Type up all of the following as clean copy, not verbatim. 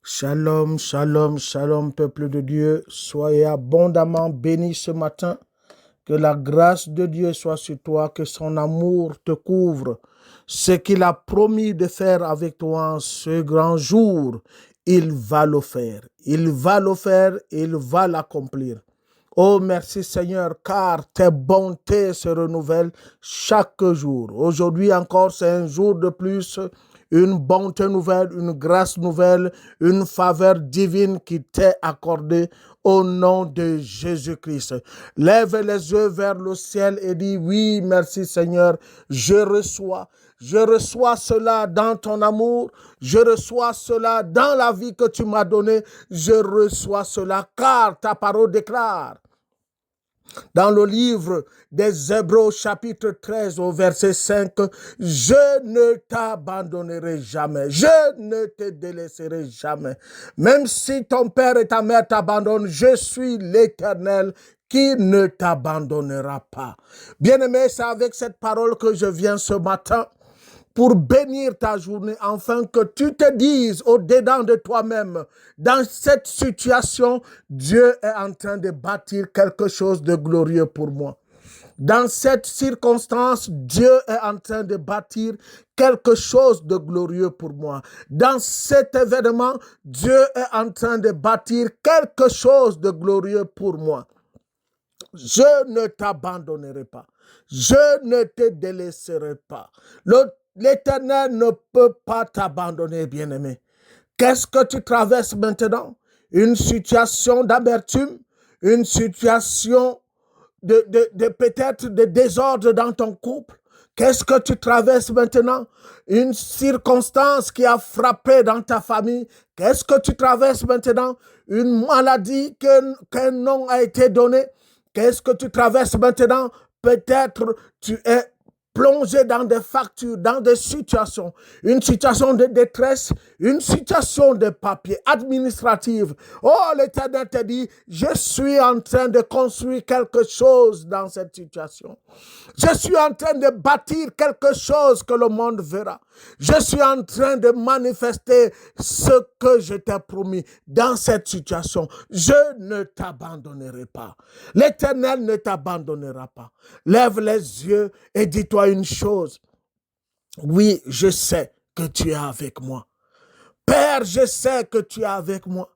Shalom, shalom, shalom, peuple de Dieu. Soyez abondamment bénis ce matin. Que la grâce de Dieu soit sur toi, que son amour te couvre. Ce qu'il a promis de faire avec toi en ce grand jour, il va le faire. Il va le faire, il va l'accomplir. Oh, merci Seigneur, car tes bontés se renouvellent chaque jour. Aujourd'hui encore, c'est un jour de plus, une bonté nouvelle, une grâce nouvelle, une faveur divine qui t'est accordée au nom de Jésus-Christ. Lève les yeux vers le ciel et dis, oui, merci Seigneur, je reçois cela dans ton amour, je reçois cela dans la vie que tu m'as donnée, je reçois cela car ta parole déclare. Dans le livre des Hébreux chapitre 13 au verset 5, je ne t'abandonnerai jamais, je ne te délaisserai jamais. Même si ton père et ta mère t'abandonnent, je suis l'Éternel qui ne t'abandonnera pas. Bien-aimé, c'est avec cette parole que je viens ce matin pour bénir ta journée, afin que tu te dises au-dedans de toi-même, dans cette situation, Dieu est en train de bâtir quelque chose de glorieux pour moi. Dans cette circonstance, Dieu est en train de bâtir quelque chose de glorieux pour moi. Dans cet événement, Dieu est en train de bâtir quelque chose de glorieux pour moi. Je ne t'abandonnerai pas. Je ne te délaisserai pas. L'Éternel ne peut pas t'abandonner, bien-aimé. Qu'est-ce que tu traverses maintenant? Une situation d'amertume, une situation de peut-être de désordre dans ton couple. Qu'est-ce que tu traverses maintenant? Une circonstance qui a frappé dans ta famille. Qu'est-ce que tu traverses maintenant? Une maladie qu'un nom a été donné. Qu'est-ce que tu traverses maintenant? Peut-être tu es plongé dans des factures, dans des situations, une situation de détresse, une situation de papier administrative. Oh, l'Éternel te dit, je suis en train de construire quelque chose dans cette situation. Je suis en train de bâtir quelque chose que le monde verra. Je suis en train de manifester ce que je t'ai promis dans cette situation. Je ne t'abandonnerai pas. L'Éternel ne t'abandonnera pas. Lève les yeux et dis-toi une chose. Oui, je sais que tu es avec moi. Père, je sais que tu es avec moi.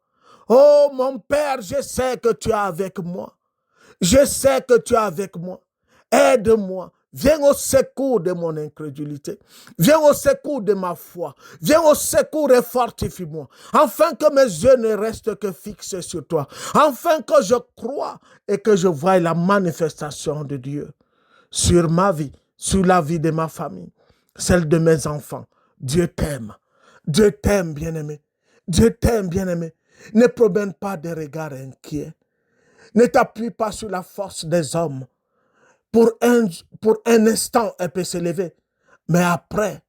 Oh, mon Père, je sais que tu es avec moi. Je sais que tu es avec moi. Aide-moi. Viens au secours de mon incrédulité. Viens au secours de ma foi. Viens au secours et fortifie-moi. Afin que mes yeux ne restent que fixés sur toi. Afin que je croie et que je voie la manifestation de Dieu sur ma vie, sur la vie de ma famille, celle de mes enfants. Dieu t'aime. Dieu t'aime, bien-aimé. Dieu t'aime, bien-aimé. Ne promène pas des regards inquiets. Ne t'appuie pas sur la force des hommes. Pour un instant, elle peut s'élever. Mais après,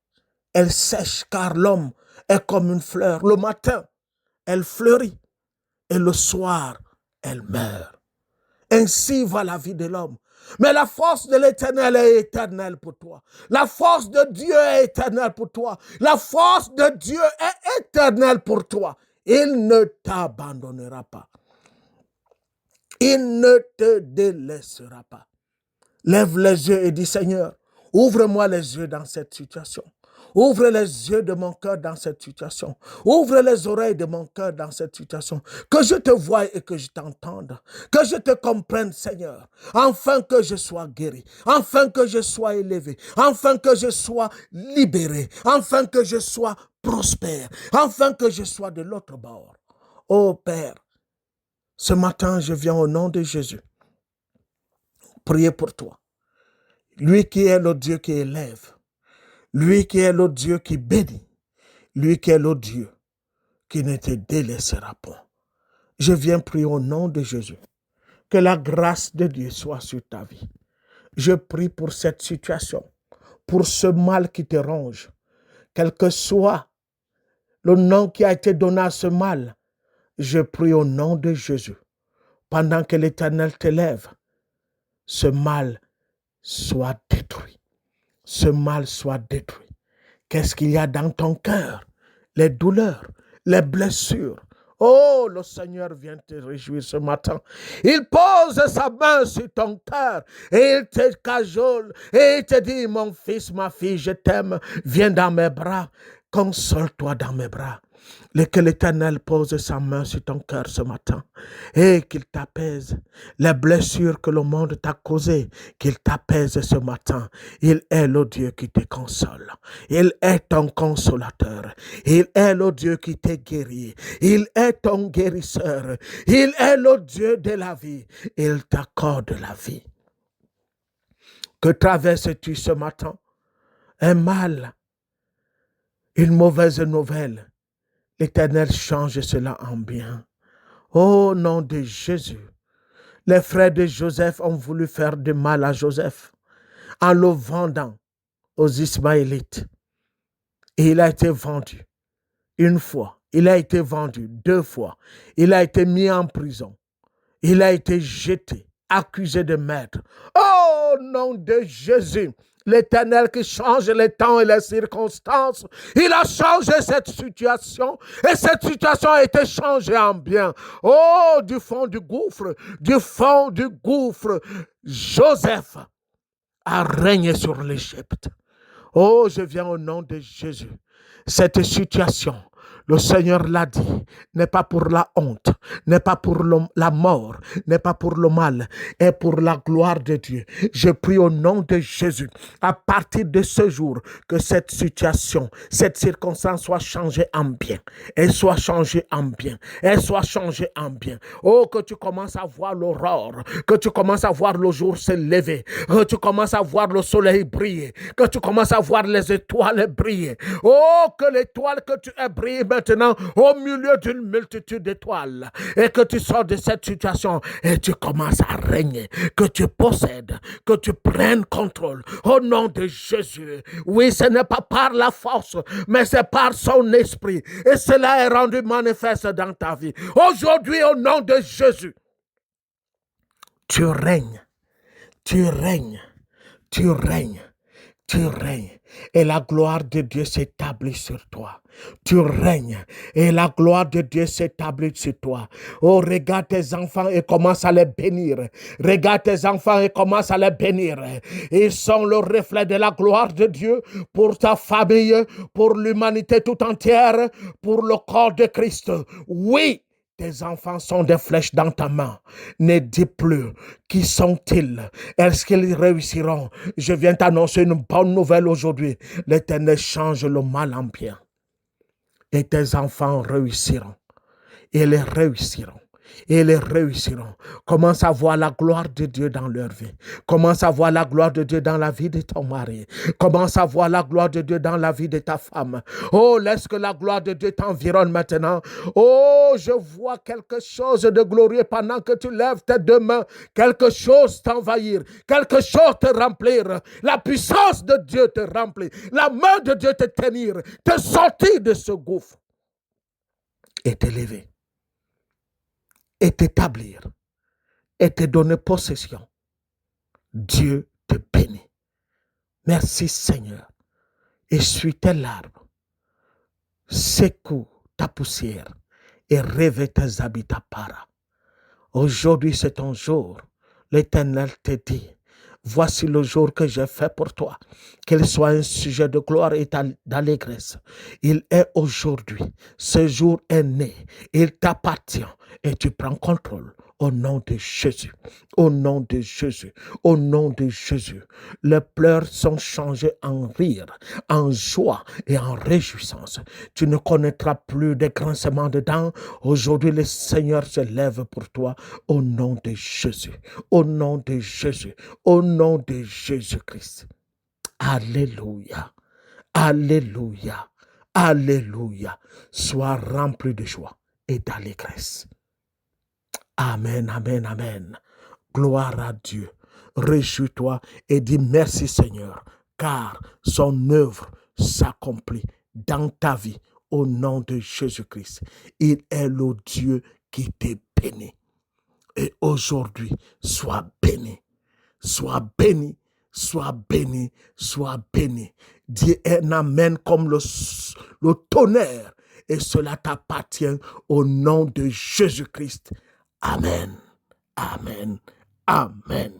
elle sèche car l'homme est comme une fleur. Le matin, elle fleurit. Et le soir, elle meurt. Ainsi va la vie de l'homme. Mais la force de l'Éternel est éternelle pour toi. La force de Dieu est éternelle pour toi. La force de Dieu est éternelle pour toi. Il ne t'abandonnera pas. Il ne te délaissera pas. Lève les yeux et dis, Seigneur, ouvre-moi les yeux dans cette situation. Ouvre les yeux de mon cœur dans cette situation. Ouvre les oreilles de mon cœur dans cette situation. Que je te voie et que je t'entende. Que je te comprenne, Seigneur. Enfin que je sois guéri. Enfin que je sois élevé. Enfin que je sois libéré. Enfin que je sois prospère. Enfin que je sois de l'autre bord. Oh Père, ce matin, je viens au nom de Jésus prier pour toi. Lui qui est le Dieu qui élève. Lui qui est le Dieu qui bénit. Lui qui est le Dieu qui ne te délaissera pas. Je viens prier au nom de Jésus. Que la grâce de Dieu soit sur ta vie. Je prie pour cette situation, pour ce mal qui te ronge. Quel que soit le nom qui a été donné à ce mal, je prie au nom de Jésus. Pendant que l'Éternel t'élève, ce mal soit détruit. Ce mal soit détruit. Qu'est-ce qu'il y a dans ton cœur? Les douleurs, les blessures. Oh, le Seigneur vient te réjouir ce matin. Il pose sa main sur ton cœur et il te cajole et il te dit, mon fils, ma fille, je t'aime, viens dans mes bras, console-toi dans mes bras. Et que l'Éternel pose sa main sur ton cœur ce matin et qu'il t'apaise. Les blessures que le monde t'a causées, qu'il t'apaise ce matin. Il est le Dieu qui te console. Il est ton consolateur. Il est le Dieu qui te guérit. Il est ton guérisseur. Il est le Dieu de la vie. Il t'accorde la vie. Que traverses-tu ce matin? Un mal, une mauvaise nouvelle. L'Éternel change cela en bien. Au nom de Jésus, les frères de Joseph ont voulu faire du mal à Joseph en le vendant aux Ismaélites. Et il a été vendu une fois, il a été vendu 2 fois, il a été mis en prison, il a été jeté, accusé de meurtre. Au nom de Jésus, l'Éternel qui change les temps et les circonstances, il a changé cette situation et cette situation a été changée en bien. Oh, du fond du gouffre, Joseph a régné sur l'Égypte. Oh, je viens au nom de Jésus. Cette situation, le Seigneur l'a dit, n'est pas pour la honte, n'est pas pour la mort, n'est pas pour le mal, est pour la gloire de Dieu. Je prie au nom de Jésus, à partir de ce jour, que cette situation, cette circonstance soit changée en bien. Elle soit changée en bien. Elle soit changée en bien. Oh, que tu commences à voir l'aurore, que tu commences à voir le jour se lever, que tu commences à voir le soleil briller, que tu commences à voir les étoiles briller. Oh, que l'étoile que tu as brillé maintenant au milieu d'une multitude d'étoiles et que tu sors de cette situation et tu commences à régner, que tu possèdes, que tu prennes contrôle au nom de Jésus. Oui, ce n'est pas par la force, mais c'est par son esprit et cela est rendu manifeste dans ta vie. Aujourd'hui, au nom de Jésus, tu règnes, tu règnes, tu règnes. Tu règnes et la gloire de Dieu s'établit sur toi. Tu règnes et la gloire de Dieu s'établit sur toi. Oh, regarde tes enfants et commence à les bénir. Regarde tes enfants et commence à les bénir. Ils sont le reflet de la gloire de Dieu pour ta famille, pour l'humanité tout entière, pour le corps de Christ. Oui. Tes enfants sont des flèches dans ta main. Ne dis plus, qui sont-ils? Est-ce qu'ils réussiront? Je viens t'annoncer une bonne nouvelle aujourd'hui. L'Éternel change le mal en bien. Et tes enfants réussiront. Ils réussiront. Ils réussiront. Commence à voir la gloire de Dieu dans leur vie. Commence à voir la gloire de Dieu dans la vie de ton mari. Commence à voir la gloire de Dieu dans la vie de ta femme. Oh, laisse que la gloire de Dieu t'environne maintenant. Oh, je vois quelque chose de glorieux pendant que tu lèves tes 2 mains. Quelque chose t'envahir. Quelque chose te remplir. La puissance de Dieu te remplit. La main de Dieu te tenir. Te sortir de ce gouffre. Et te lever. Et t'établir, et te donner possession. Dieu te bénit. Merci Seigneur. Essuie tes larmes, secoue ta poussière et revêt tes habits à para. Aujourd'hui c'est ton jour. L'Éternel te dit, voici le jour que j'ai fait pour toi, qu'il soit un sujet de gloire et d'allégresse. Il est aujourd'hui, ce jour est né, il t'appartient et tu prends contrôle. Au nom de Jésus, au nom de Jésus, au nom de Jésus, les pleurs sont changés en rire, en joie et en réjouissance. Tu ne connaîtras plus de grincements de dents. Aujourd'hui, le Seigneur se lève pour toi au nom de Jésus, au nom de Jésus, au nom de Jésus-Christ. Alléluia, alléluia, alléluia. Sois rempli de joie et d'allégresse. Amen, amen, amen. Gloire à Dieu. Réjouis-toi et dis merci Seigneur, car son œuvre s'accomplit dans ta vie au nom de Jésus-Christ. Il est le Dieu qui te bénit. Et aujourd'hui, sois béni. Sois béni, sois béni, sois béni. Dis un amen comme le tonnerre et cela t'appartient au nom de Jésus-Christ. Amen. Amen. Amen.